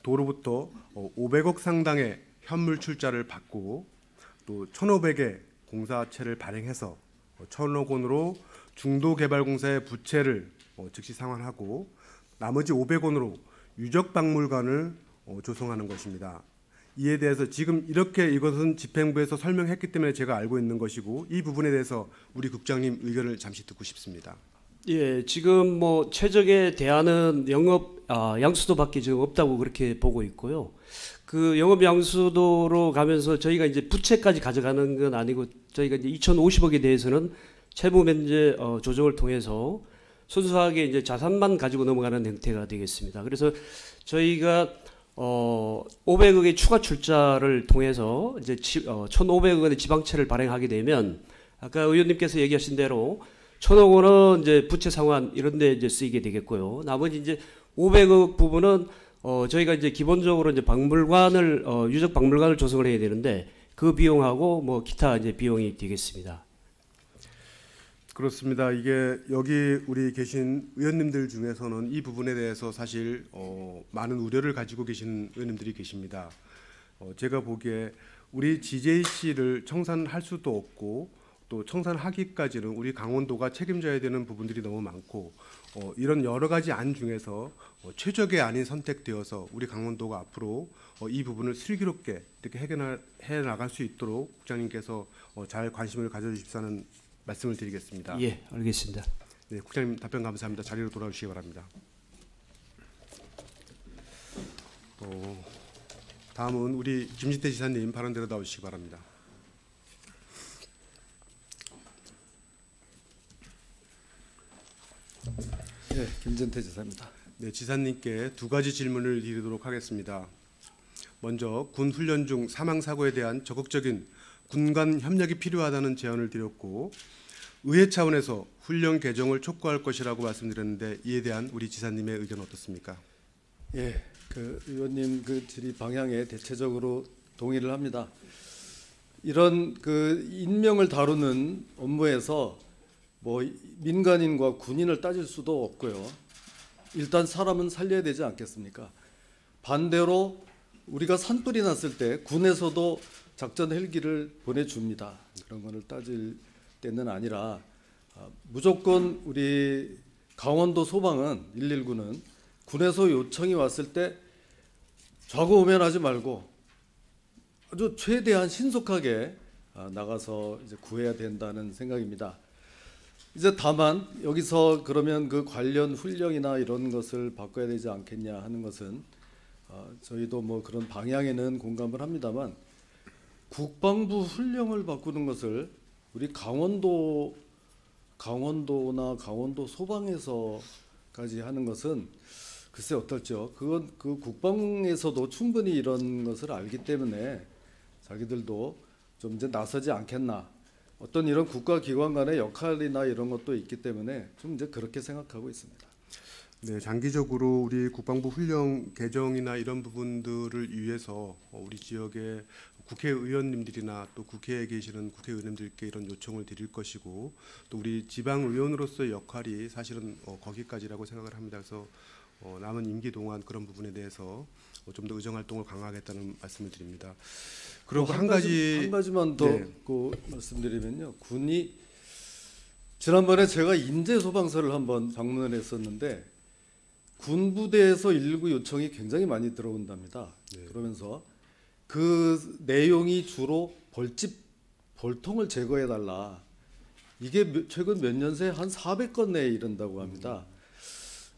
도로부터 500억 상당의 현물 출자를 받고 또 1,500의 공사채를 발행해서 1,000억 원으로 중도개발공사의 부채를 즉시 상환하고 나머지 500원으로 유적박물관을 조성하는 것입니다. 이에 대해서 지금 이렇게 이것은 집행부에서 설명했기 때문에 제가 알고 있는 것이고 이 부분에 대해서 우리 국장님 의견을 잠시 듣고 싶습니다. 예, 지금 뭐 최적의 대안은 영업 양수도밖에 지금 없다고 그렇게 보고 있고요. 그 영업 양수도로 가면서 저희가 이제 부채까지 가져가는 건 아니고 저희가 이제 2,050억에 대해서는 채무 면제 조정을 통해서 순수하게 이제 자산만 가지고 넘어가는 형태가 되겠습니다. 그래서 저희가 500억의 추가 출자를 통해서 이제 1,500억 원의 지방채를 발행하게 되면 아까 의원님께서 얘기하신 대로 1,000억 원은 이제 부채 상환 이런 데 이제 쓰이게 되겠고요. 나머지 이제 500억 부분은 저희가 이제 기본적으로 이제 박물관을 유적 박물관을 조성을 해야 되는데 그 비용하고 뭐 기타 이제 비용이 되겠습니다. 그렇습니다. 이게 여기 우리 계신 의원님들 중에서는 이 부분에 대해서 사실 많은 우려를 가지고 계신 의원님들이 계십니다. 제가 보기에 우리 GJC를 청산할 수도 없고 또 청산하기까지는 우리 강원도가 책임져야 되는 부분들이 너무 많고 이런 여러 가지 안 중에서 최적의 안이 선택되어서 우리 강원도가 앞으로 이 부분을 슬기롭게 이렇게 해결해 나갈 수 있도록 국장님께서 잘 관심을 가져주십사는 말씀을 드리겠습니다. 예, 알겠습니다. 네, 국장님 답변 감사합니다. 자리로 돌아오시기 바랍니다. 다음은 우리 김진태 지사님 발언대로 나오시기 바랍니다. 네, 김진태 지사입니다. 네, 지사님께 두 가지 질문을 드리도록 하겠습니다. 먼저 군 훈련 중 사망 사고에 대한 적극적인 군 간 협력이 필요하다는 제언을 드렸고 의회 차원에서 훈련 개정을 촉구할 것이라고 말씀드렸는데 이에 대한 우리 지사님의 의견은 어떻습니까? 예, 그 의원님 그 질의 방향에 대체적으로 동의를 합니다. 이런 그 인명을 다루는 업무에서 뭐 민간인과 군인을 따질 수도 없고요. 일단 사람은 살려야 되지 않겠습니까? 반대로 우리가 산불이 났을 때 군에서도 작전 헬기를 보내줍니다. 그런 거를 따질 때는 아니라 무조건 우리 강원도 소방은 119는 군에서 요청이 왔을 때 좌고우면하지 말고 아주 최대한 신속하게 나가서 이제 구해야 된다는 생각입니다. 이제 다만 여기서 그러면 그 관련 훈령이나 이런 것을 바꿔야 되지 않겠냐 하는 것은 저희도 뭐 그런 방향에는 공감을 합니다만 국방부 훈령을 바꾸는 것을 우리 강원도나 강원도 소방에서까지 하는 것은 글쎄 어떨죠. 그건 그 국방에서도 충분히 이런 것을 알기 때문에 자기들도 좀 이제 나서지 않겠나. 어떤 이런 국가기관 간의 역할이나 이런 것도 있기 때문에 좀 이제 그렇게 생각하고 있습니다. 네, 장기적으로 우리 국방부 훈령 개정이나 이런 부분들을 위해서 우리 지역의 국회의원님들이나 또 국회에 계시는 국회의원님들께 이런 요청을 드릴 것이고 또 우리 지방의원으로서의 역할이 사실은 거기까지라고 생각을 합니다. 그래서 남은 임기 동안 그런 부분에 대해서 좀 더 의정 활동을 강화하겠다는 말씀을 드립니다. 그리고 한 가지만 더 네. 말씀드리면요. 군이 지난번에 제가 인제 소방서를 한번 방문을 했었는데 군 부대에서 119 요청이 굉장히 많이 들어온답니다. 네. 그러면서 그 내용이 주로 벌통을 제거해 달라. 이게 최근 몇 년 새에 한 400건 내에 이른다고 합니다.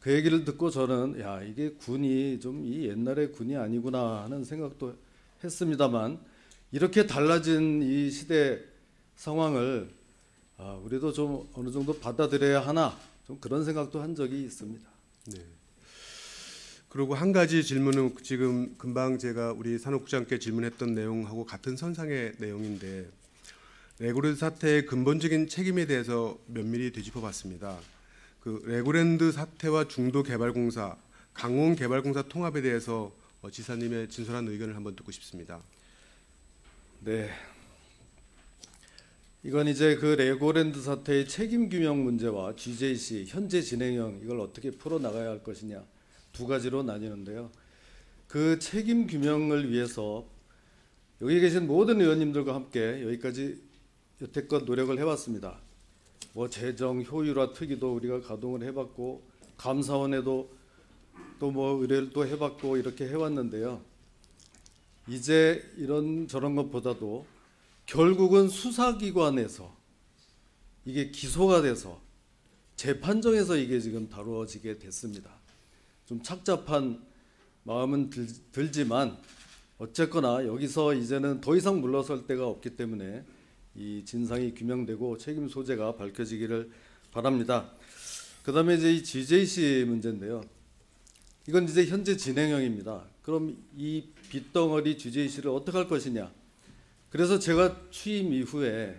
그 얘기를 듣고 저는 야 이게 군이 좀 이 옛날의 군이 아니구나 하는 생각도 했습니다만 이렇게 달라진 이 시대 상황을 우리도 좀 어느 정도 받아들여야 하나 좀 그런 생각도 한 적이 있습니다. 네. 그리고 한 가지 질문은 지금 금방 제가 우리 산업국장께 질문했던 내용하고 같은 선상의 내용인데 레고랜드 사태의 근본적인 책임에 대해서 면밀히 되짚어봤습니다. 그 레고랜드 사태와 중도개발공사, 강원개발공사 통합에 대해서 지사님의 진솔한 의견을 한번 듣고 싶습니다. 네. 이건 이제 그 레고랜드 사태의 책임 규명 문제와 GJC 현재 진행형 이걸 어떻게 풀어 나가야 할 것이냐 두 가지로 나뉘는데요. 그 책임 규명을 위해서 여기 계신 모든 의원님들과 함께 여기까지 여태껏 노력을 해왔습니다. 뭐 재정 효율화 특위도 우리가 가동을 해봤고 감사원에도 또 뭐 의뢰를 또 해봤고 이렇게 해왔는데요. 이제 이런 저런 것보다도 결국은 수사기관에서 이게 기소가 돼서 재판정에서 이게 지금 다루어지게 됐습니다. 좀 착잡한 마음은 들지만 어쨌거나 여기서 이제는 더 이상 물러설 데가 없기 때문에 이 진상이 규명되고 책임 소재가 밝혀지기를 바랍니다. 그다음에 이제 이 GJC 문제인데요. 이건 이제 현재 진행형입니다. 그럼 이 빚덩어리 GJC를 어떻게 할 것이냐. 그래서 제가 취임 이후에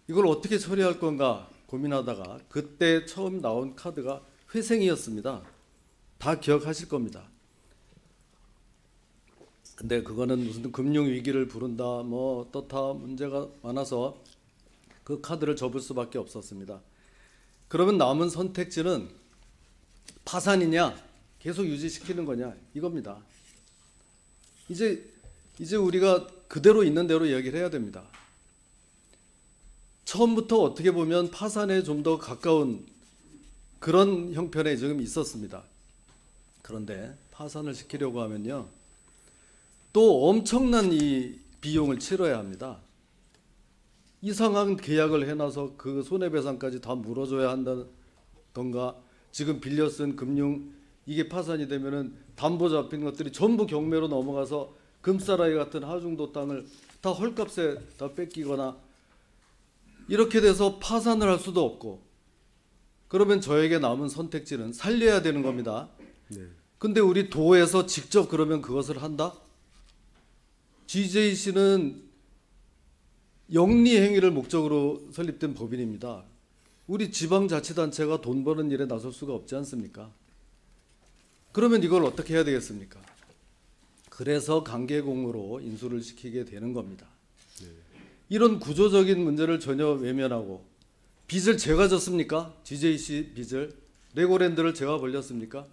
이걸 어떻게 처리할 건가 고민하다가 그때 처음 나온 카드가 회생이었습니다. 다 기억하실 겁니다. 근데 그거는 무슨 금융 위기를 부른다 뭐 어떻다 문제가 많아서 그 카드를 접을 수밖에 없었습니다. 그러면 남은 선택지는 파산이냐 계속 유지시키는 거냐 이겁니다. 이제 우리가 그대로 있는 대로 이야기를 해야 됩니다. 처음부터 어떻게 보면 파산에 좀 더 가까운 그런 형편에 지금 있었습니다. 그런데 파산을 시키려고 하면요. 또 엄청난 이 비용을 치러야 합니다. 이상한 계약을 해놔서 그 손해배상까지 다 물어줘야 한다던가 지금 빌려 쓴 금융 이게 파산이 되면은 담보 잡힌 것들이 전부 경매로 넘어가서 금사라이 같은 하중도 땅을 다 헐값에 다 뺏기거나 이렇게 돼서 파산을 할 수도 없고 그러면 저에게 남은 선택지는 살려야 되는 겁니다. 네. 근데 우리 도에서 직접 그러면 그것을 한다? GJC는 영리 행위를 목적으로 설립된 법인입니다. 우리 지방자치단체가 돈 버는 일에 나설 수가 없지 않습니까? 그러면 이걸 어떻게 해야 되겠습니까? 그래서 강계공으로 인수를 시키게 되는 겁니다. 이런 구조적인 문제를 전혀 외면하고 빚을 제가 졌습니까? GJC 빚을, 레고랜드를 제가 벌렸습니까?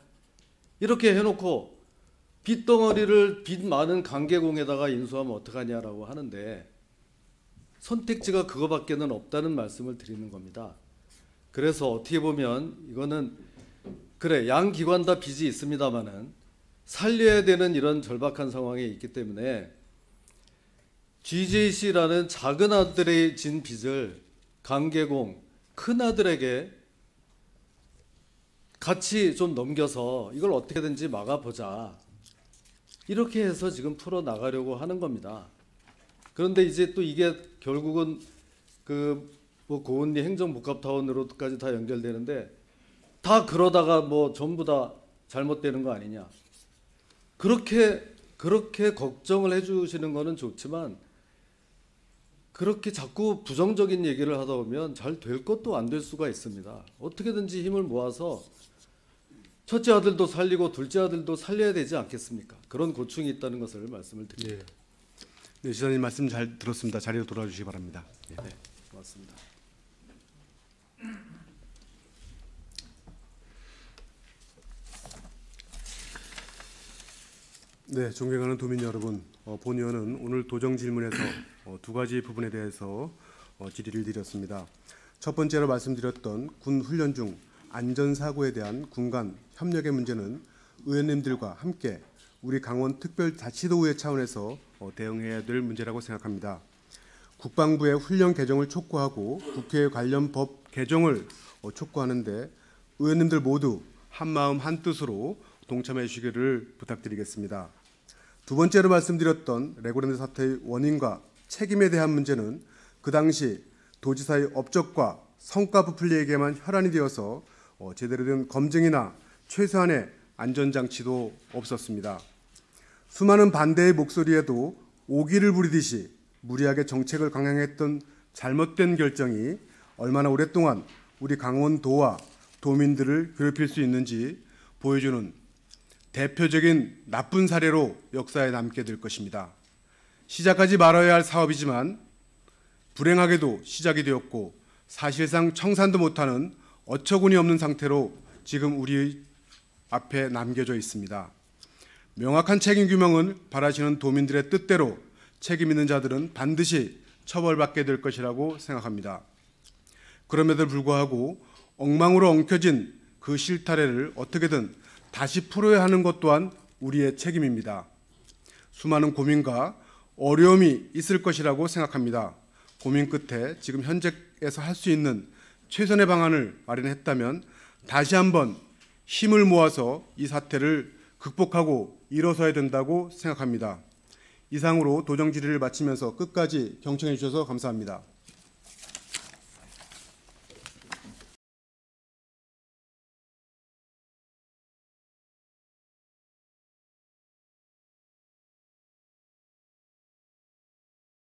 이렇게 해놓고 빚덩어리를 빚 많은 강계공에다가 인수하면 어떡하냐라고 하는데 선택지가 그거밖에는 없다는 말씀을 드리는 겁니다. 그래서 어떻게 보면 이거는 그래 양 기관 다 빚이 있습니다마는 살려야 되는 이런 절박한 상황에 있기 때문에 GJC라는 작은 아들의 진 빚을 강계공 큰 아들에게 같이 좀 넘겨서 이걸 어떻게든지 막아보자. 이렇게 해서 지금 풀어 나가려고 하는 겁니다. 그런데 이제 또 이게 결국은 뭐 고은리 행정복합타운으로까지 다 연결되는데 다 그러다가 뭐 전부 다 잘못되는 거 아니냐. 그렇게 걱정을 해주시는 거는 좋지만 그렇게 자꾸 부정적인 얘기를 하다 보면 잘 될 것도 안 될 수가 있습니다. 어떻게든지 힘을 모아서 첫째 아들도 살리고 둘째 아들도 살려야 되지 않겠습니까? 그런 고충이 있다는 것을 말씀을 드립니다. 네, 지사님 말씀 잘 들었습니다. 자리로 돌아주시기 바랍니다. 네, 고맙습니다. 네, 존경하는 도민 여러분, 본 의원은 오늘 도정 질문에서 두 가지 부분에 대해서 질의를 드렸습니다. 첫 번째로 말씀드렸던 군 훈련 중 안전사고에 대한 군 간 협력의 문제는 의원님들과 함께 우리 강원특별자치도의 차원에서 대응해야 될 문제라고 생각합니다. 국방부의 훈련 개정을 촉구하고 국회 관련 법 개정을 촉구하는데 의원님들 모두 한마음 한뜻으로 동참해 주시기를 부탁드리겠습니다. 두 번째로 말씀드렸던 레고랜드 사태의 원인과 책임에 대한 문제는 그 당시 도지사의 업적과 성과 부풀리에게만 혈안이 되어서 제대로 된 검증이나 최소한의 안전장치도 없었습니다. 수많은 반대의 목소리에도 오기를 부리듯이 무리하게 정책을 강행했던 잘못된 결정이 얼마나 오랫동안 우리 강원도와 도민들을 괴롭힐 수 있는지 보여주는 대표적인 나쁜 사례로 역사에 남게 될 것입니다. 시작하지 말아야 할 사업이지만 불행하게도 시작이 되었고 사실상 청산도 못하는 어처구니 없는 상태로 지금 우리 앞에 남겨져 있습니다. 명확한 책임 규명을 바라시는 도민들의 뜻대로 책임 있는 자들은 반드시 처벌받게 될 것이라고 생각합니다. 그럼에도 불구하고 엉망으로 엉켜진 그 실타래를 어떻게든 다시 풀어야 하는 것 또한 우리의 책임입니다. 수많은 고민과 어려움이 있을 것이라고 생각합니다. 고민 끝에 지금 현재에서 할 수 있는 최선의 방안을 마련했다면 다시 한번 힘을 모아서 이 사태를 극복하고 일어서야 된다고 생각합니다. 이상으로 도정 질의를 마치면서 끝까지 경청해 주셔서 감사합니다.